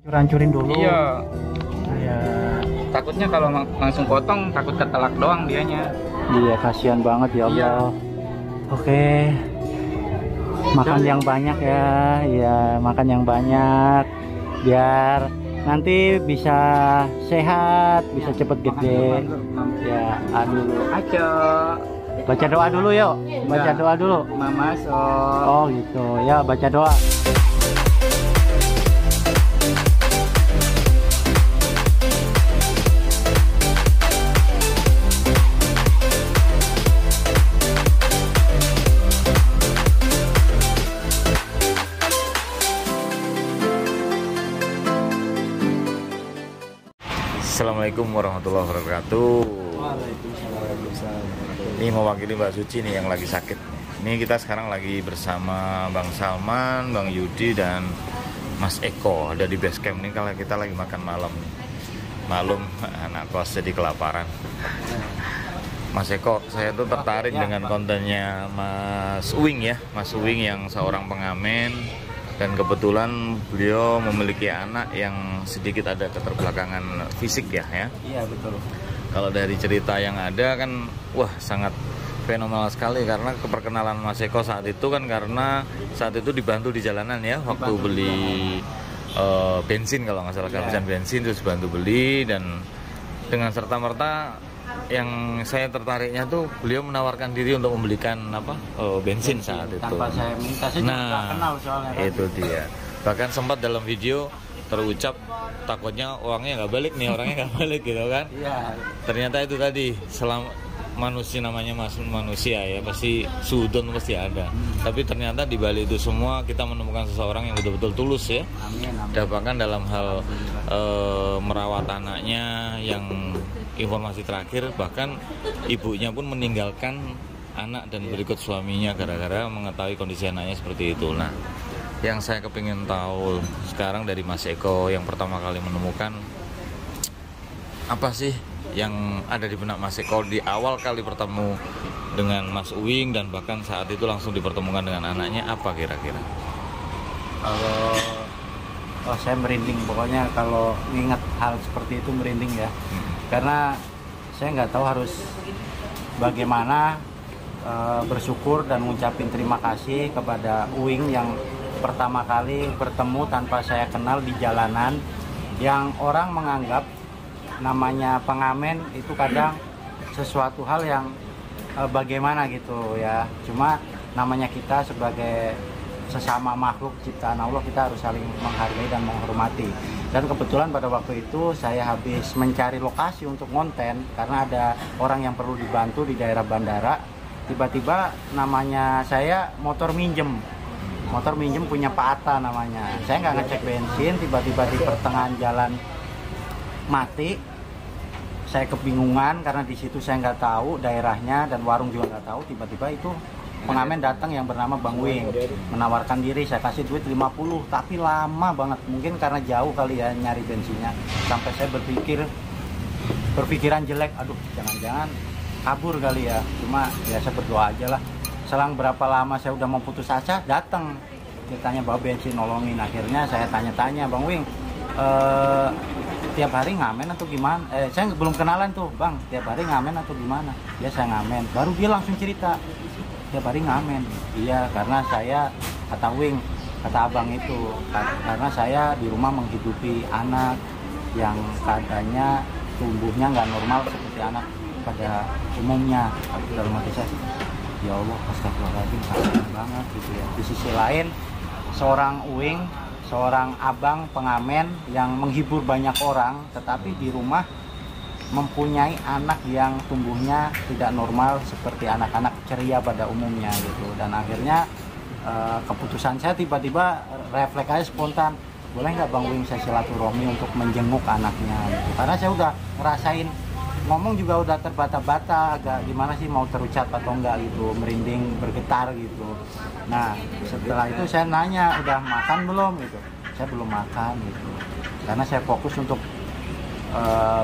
Hancurin dulu. Iya. Iya. Takutnya kalau langsung potong takut ketelak doang dianya. Iya, kasihan banget ya Allah. Iya. Oke. Makan yang banyak ya. Iya, makan yang banyak biar nanti bisa sehat, bisa cepet gede. Ya, dulu. Aco. Baca doa dulu yuk. Baca doa dulu. Mama so. Oh gitu. Ya, baca doa. Assalamualaikum warahmatullahi wabarakatuh. Waalaikumsalam. Ini mewakili Mbak Suci nih yang lagi sakit. Ini kita sekarang lagi bersama Bang Salman, Bang Yudi dan Mas Eko ada di base camp nih. Kalau kita lagi makan malam nih. Malum anak kos jadi kelaparan. Mas Eko, saya tuh tertarik dengan kontennya Mas Uwing ya, Mas Uwing yang seorang pengamen. Dan kebetulan beliau memiliki anak yang sedikit ada keterbelakangan fisik ya. Iya betul. Kalau dari cerita yang ada kan, wah sangat fenomenal sekali karena keperkenalan Mas Eko saat itu kan karena saat itu dibantu di jalanan ya, waktu beli bensin kalau nggak salah, kehabisan bensin terus bantu beli, dan dengan serta-merta yang saya tertariknya tuh beliau menawarkan diri untuk membelikan bensin saat itu. Tanpa saya minta, saya juga nggak kenal soalnya. Itu dia. Bahkan sempat dalam video terucap takutnya uangnya nggak balik nih, orangnya nggak balik gitu kan. Iya. Ternyata itu tadi, selama manusia namanya manusia ya, pasti sudon pasti ada. Tapi ternyata di balik itu semua kita menemukan seseorang yang betul-betul tulus ya. Amin, amin. Dan bahkan dalam hal merawat anaknya, yang informasi terakhir bahkan ibunya pun meninggalkan anak dan berikut suaminya gara-gara mengetahui kondisi anaknya seperti itu. Nah, yang saya kepingin tahu sekarang dari Mas Eko yang pertama kali menemukan, apa sih yang ada di benak Mas Eko di awal kali bertemu dengan Mas Uwing dan bahkan saat itu langsung dipertemukan dengan anaknya, apa kira-kira? Kalau saya merinding, pokoknya kalau ingat hal seperti itu merinding ya. Karena saya nggak tahu harus bagaimana bersyukur dan ngucapin terima kasih kepada Uwing yang pertama kali bertemu tanpa saya kenal di jalanan, yang orang menganggap namanya pengamen itu kadang sesuatu hal yang bagaimana gitu ya. Cuma namanya kita sebagai sesama makhluk ciptaan Allah, kita harus saling menghargai dan menghormati. Dan kebetulan pada waktu itu saya habis mencari lokasi untuk konten karena ada orang yang perlu dibantu di daerah bandara. Tiba-tiba namanya saya motor minjem punya Pak Atta namanya. Saya nggak ngecek bensin, tiba-tiba di pertengahan jalan mati. Saya kebingungan karena di situ saya nggak tahu daerahnya dan warung juga nggak tahu. Tiba-tiba itu pengamen datang yang bernama Bang Wing, menawarkan diri. Saya kasih duit 50, tapi lama banget, mungkin karena jauh kali ya nyari bensinnya, sampai saya berpikiran jelek, aduh jangan-jangan kabur kali ya. Cuma ya saya berdoa aja lah. Selang berapa lama saya udah mau putus asa, datang ditanya bawa bensin, nolongin. Akhirnya saya tanya-tanya, Bang Wing, tiap hari ngamen atau gimana? Saya belum kenalan tuh, Bang, tiap hari ngamen atau gimana? Ya saya ngamen. Baru dia langsung cerita, tiap hari ngamen. Iya, karena saya, kata Wing, kata abang itu, karena saya di rumah menghidupi anak yang keadaannya tumbuhnya nggak normal seperti anak pada umumnya. Dalam hati saya, ya Allah, astagfirullahaladzim, kasihan banget gitu ya. Di sisi lain, seorang Wing, seorang abang pengamen yang menghibur banyak orang, tetapi di rumah mempunyai anak yang tumbuhnya tidak normal seperti anak-anak ceria pada umumnya gitu. Dan akhirnya keputusan saya tiba-tiba refleks aja spontan, boleh nggak Bang Wing saya silaturahmi untuk menjenguk anaknya gitu. Karena saya udah ngerasain ngomong juga udah terbata-bata, agak gimana sih mau terucap atau enggak gitu, merinding, bergetar gitu. Nah setelah itu saya nanya, udah makan belum gitu? Saya belum makan gitu, karena saya fokus untuk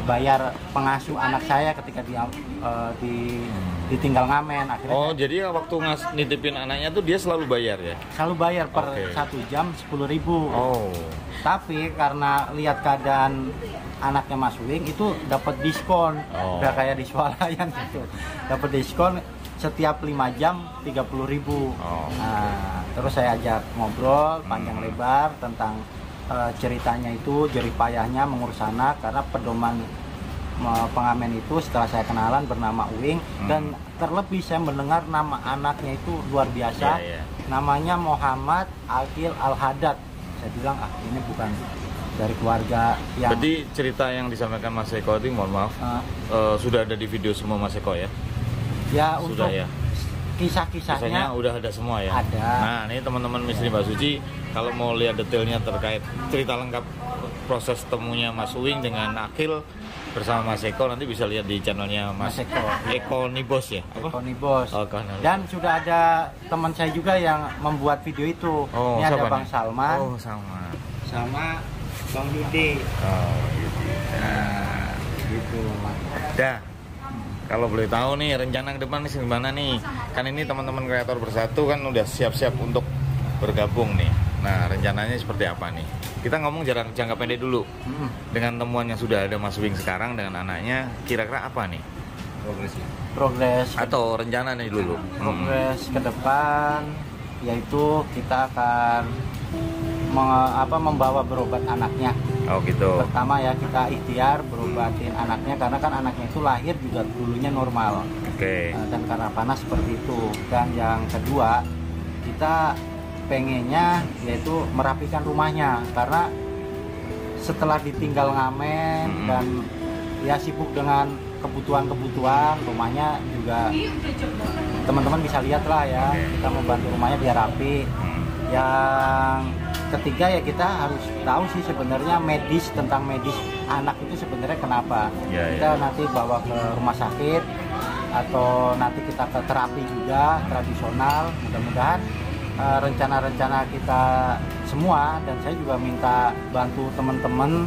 bayar pengasuh anak saya ketika dia ditinggal ngamen. Akhirnya Oh, jadi waktu nitipin anaknya tuh dia selalu bayar ya? selalu bayar per Oke. 1 jam 10.000. Oh. Tapi karena lihat keadaan anaknya Mas Wing itu dapat diskon, Oh. udah kayak di swalayan gitu, dapat diskon setiap 5 jam 30.000. Oh. Nah, terus saya ajak ngobrol panjang lebar tentang ceritanya itu, jerih payahnya mengurus anak, karena pedoman pengamen itu setelah saya kenalan bernama Uing, dan terlebih saya mendengar nama anaknya itu luar biasa. Iya, iya. Namanya Muhammad Akil Al-Hadad. Saya bilang ini bukan dari keluarga yang Berarti cerita yang disampaikan Mas Eko itu, mohon maaf, sudah ada di video semua Mas Eko ya? ya Sudah untuk ya? kisah-kisahnya Kisahnya udah ada semua ya? ada. Nah, ini teman-teman Misteri Mbak Suci, kalau mau lihat detailnya terkait cerita lengkap proses temunya Mas Uing dengan Akil bersama Mas Eko, nanti bisa lihat di channelnya Mas Mas Eko. Eko Nibos ya? Apa? Koni Bos. Oh, Koni. Dan sudah ada teman saya juga yang membuat video itu. Oh, Ini ada siapa Bang nih? Salman Oh, sama. sama Bang Yudi. Oh, gitu. Nah, gitu. Dah. Kalau boleh tahu nih rencana ke depan nih gimana nih? Kan ini teman-teman kreator bersatu kan udah siap-siap untuk bergabung nih. Nah, rencananya seperti apa nih? Kita ngomong jangka pendek dulu. Dengan temuan yang sudah ada Mas Wing sekarang dengan anaknya, kira-kira apa nih? Progres Atau rencana nih dulu? progres ke depan yaitu kita akan membawa berobat anaknya. Oh gitu. Pertama ya kita ikhtiar berobatin anaknya, karena kan anaknya itu lahir juga dulunya normal. Oke. Dan karena panas seperti itu. Dan yang kedua, kita pengennya yaitu merapikan rumahnya, karena setelah ditinggal ngamen dan ya sibuk dengan kebutuhan-kebutuhan rumahnya juga, teman-teman bisa lihat lah ya. Kita membantu rumahnya biar rapi. Yang ketiga ya kita harus tahu sih sebenarnya tentang medis anak itu sebenarnya kenapa. Ya, Kita nanti bawa ke rumah sakit atau nanti kita ke terapi juga tradisional. Mudah-mudahan rencana-rencana kita semua, dan saya juga minta bantu teman-teman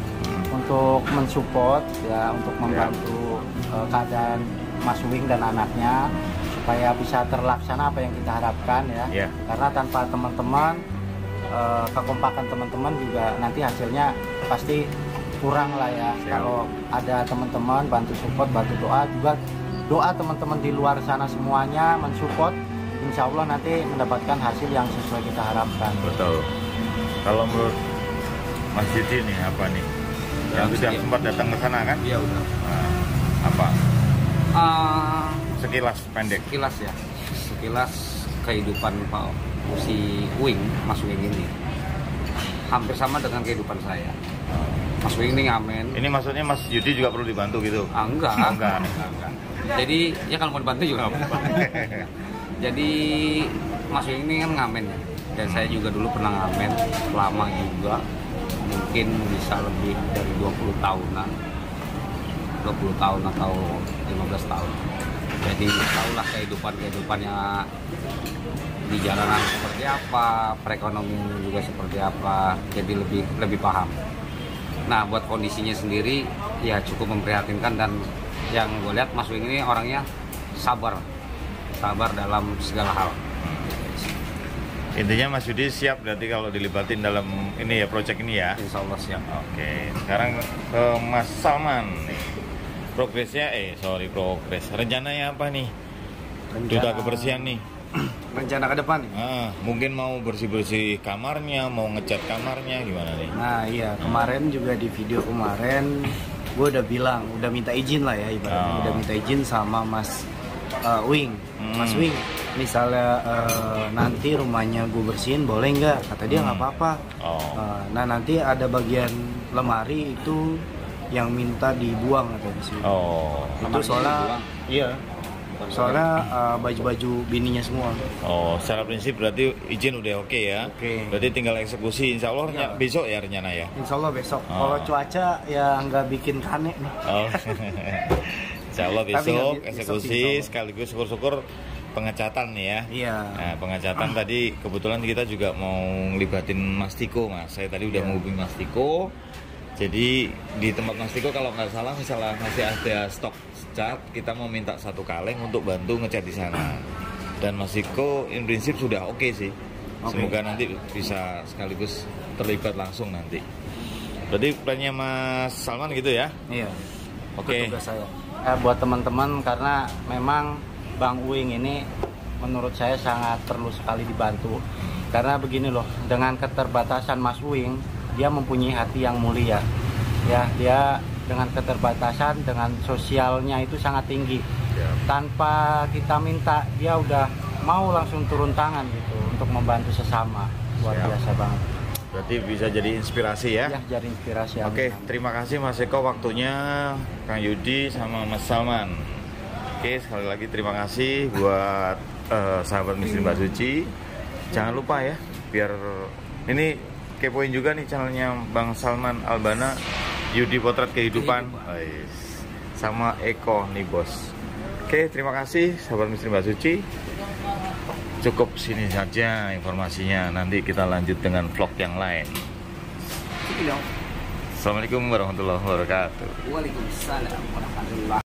untuk mensupport ya, untuk membantu keadaan Mas Wing dan anaknya supaya bisa terlaksana apa yang kita harapkan ya. Karena tanpa teman-teman, kekompakan teman-teman juga nanti hasilnya pasti kurang lah ya. Kalau ada teman-teman bantu support, bantu doa juga, doa teman-teman di luar sana semuanya mensupport, insya Allah nanti mendapatkan hasil yang sesuai kita harapkan. Betul. Kalau menurut Mas Yudi nih apa nih? Yang sudah sempat datang ke sana kan? Iya udah. Nah, apa? Sekilas pendek. Sekilas kehidupan Pak si Wing, Mas Wing ini hampir sama dengan kehidupan saya. Mas Wing ini ngamen. Ini maksudnya Mas Yudi juga perlu dibantu gitu? Enggak. Enggak. Jadi ya kalau mau dibantu juga nggak apa-apa. Jadi Mas Wing ini kan ngamen ya. Dan saya juga dulu pernah ngamen lama juga, mungkin bisa lebih dari 20 tahunan 20 tahun atau 15 tahun. Jadi tahulah kehidupannya di jalanan seperti apa, perekonomian juga seperti apa, jadi lebih paham. Nah, buat kondisinya sendiri ya cukup memprihatinkan, dan yang gue lihat Mas Wing ini orangnya sabar dalam segala hal. Intinya Mas Yudi siap berarti kalau dilibatin dalam ini ya, proyek ini ya? Insya Allah siap. Oke, sekarang ke Mas Salman nih. Progres. Rencananya apa nih? Duta kebersihan nih. Rencana ke depan nih. Mungkin mau bersih-bersih kamarnya, mau ngecat kamarnya, gimana nih? Nah iya, kemarin juga di video kemarin gue udah bilang, udah minta izin lah ya ibaratnya, udah minta izin sama Mas Wing. Mas Wing, misalnya nanti rumahnya gue bersihin boleh nggak? Kata dia nggak apa-apa. Nah nanti ada bagian lemari itu yang minta dibuang atau di sini. Itu soalnya iya. Soalnya baju-baju bininya semua. Secara prinsip berarti izin udah oke ya. Berarti tinggal eksekusi. Insya Allah besok ya rencana ya. Insya Allah besok. Kalau cuaca ya nggak bikin kane nih. Insya Allah besok eksekusi sekaligus syukur-syukur pengecatan nih ya. Iya. Nah, pengecatan tadi kebetulan kita juga mau ngelibatin Mas Tiko, Mas. Saya tadi udah menghubungi Mas Tiko. Jadi di tempat Mas Tiko kalau nggak salah misalnya masih ada stok cat, kita mau minta 1 kaleng untuk bantu ngecat di sana. Dan Mas Tiko in prinsip sudah oke sih. Semoga nanti bisa sekaligus terlibat langsung nanti. Berarti plannya Mas Salman gitu ya? Iya. Oke. Tugas saya. Buat teman-teman, karena memang Bang Uing ini menurut saya sangat perlu sekali dibantu. Karena begini loh, dengan keterbatasan Mas Uing, dia mempunyai hati yang mulia. Ya, dia dengan keterbatasan, dengan sosialnya itu sangat tinggi. Tanpa kita minta, dia udah mau langsung turun tangan gitu untuk membantu sesama. Luar biasa banget. Berarti bisa jadi inspirasi ya? Ya, jadi inspirasi. Oke, terima kasih Mas Eko waktunya, Kang Yudi sama Mas Salman. Oke, sekali lagi terima kasih buat sahabat Misteri Mbak Suci. Jangan lupa ya, biar ini kepoin juga nih channelnya Bang Salman Albana, Yudi Potret Kehidupan, sama Eko nih bos. Oke, terima kasih sahabat Misteri Mbak Suci. Cukup sini saja informasinya, nanti kita lanjut dengan vlog yang lain. Assalamualaikum warahmatullahi wabarakatuh. Waalaikumsalam warahmatullahi